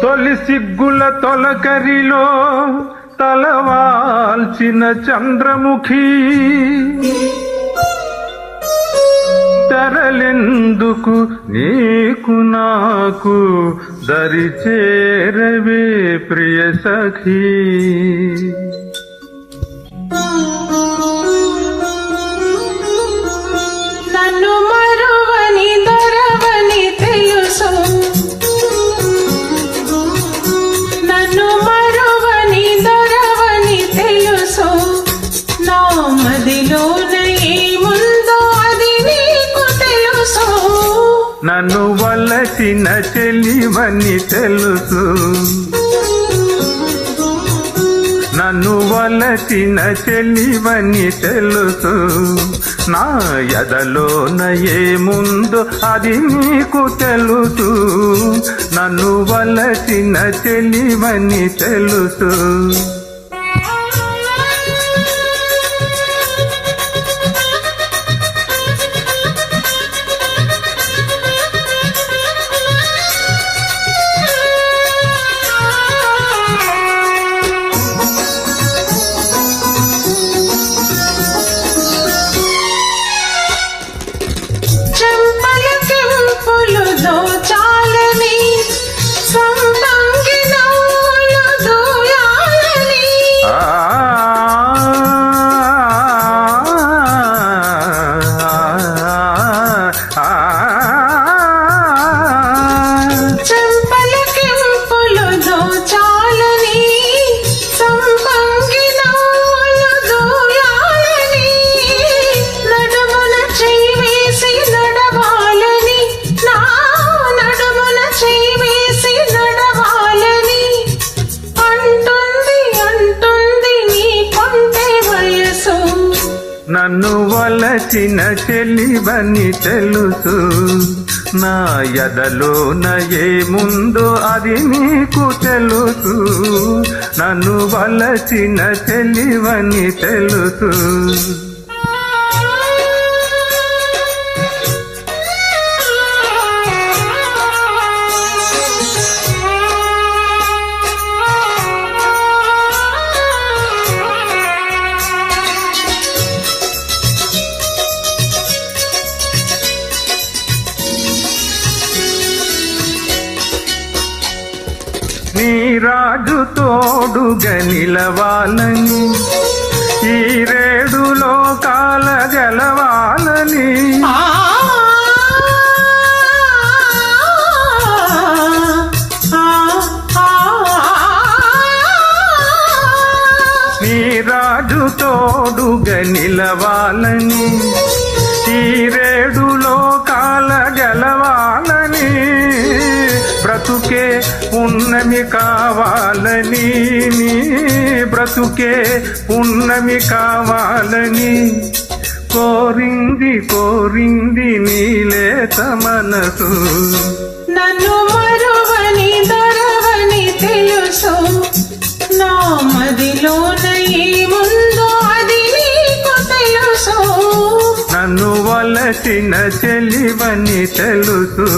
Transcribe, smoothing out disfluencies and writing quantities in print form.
తొలి సిగ్గుల తొలకరిలో తలవాల్చిన చంద్రముఖి తెరలెందుకు నీకు నాకు దరి చేరవే ప్రియ సఖీ. నన్ను మరువని దొరవని తెలుసు, నన్ను మరువని దొరవని తెలుసు, నా మదిలోన ఏముందో అది నీకు తెలుసు. నన్ను వలచిన చెలివని తెలుసు, నన్ను వలచిన చెలివని తెలుసు, నా ఎదలోన ఏముందో అది నీకు తెలుసు. నన్ను వలచిన చెలివని తెలుసు. దోచాలని సంపంగి నవ్వులు దూయాలని, చెంపల కెంపులు దోచాలని సంపంగి నవ్వులు దూయాలని, నడుమున చెయ్యి వేసి నడవాలని, నా నడుమున చెయ్యి వేసి నడవాలని అంటుంది అంటుంది నీ కొంటె వయసు. నన్ను వలచిన చెలివని తెలుసు, నా ఎదలోన ఏముందో అది నీకు తెలుసు. నన్ను వలచిన చెలివని తెలుసు. నీ రాజు తోడుగా నిలవాలని, ఈ రేడు లోకాల గెలవాలని, నీ రాజు తోడుగా నిలవాలని, ఈ రేడు లోకాల గెలవాలని, బ్రతుకే పున్నమి కావాలని, నీ బ్రతుకే పున్నమి కావాలని కోరింది కోరింది నీలేత మనసు. నన్ను మరువని దొరవని తెలుసు, నా మదిలోన ఏముందో అది నీకు తెలుసు. నన్ను వలసిన చెలివని తెలుసు.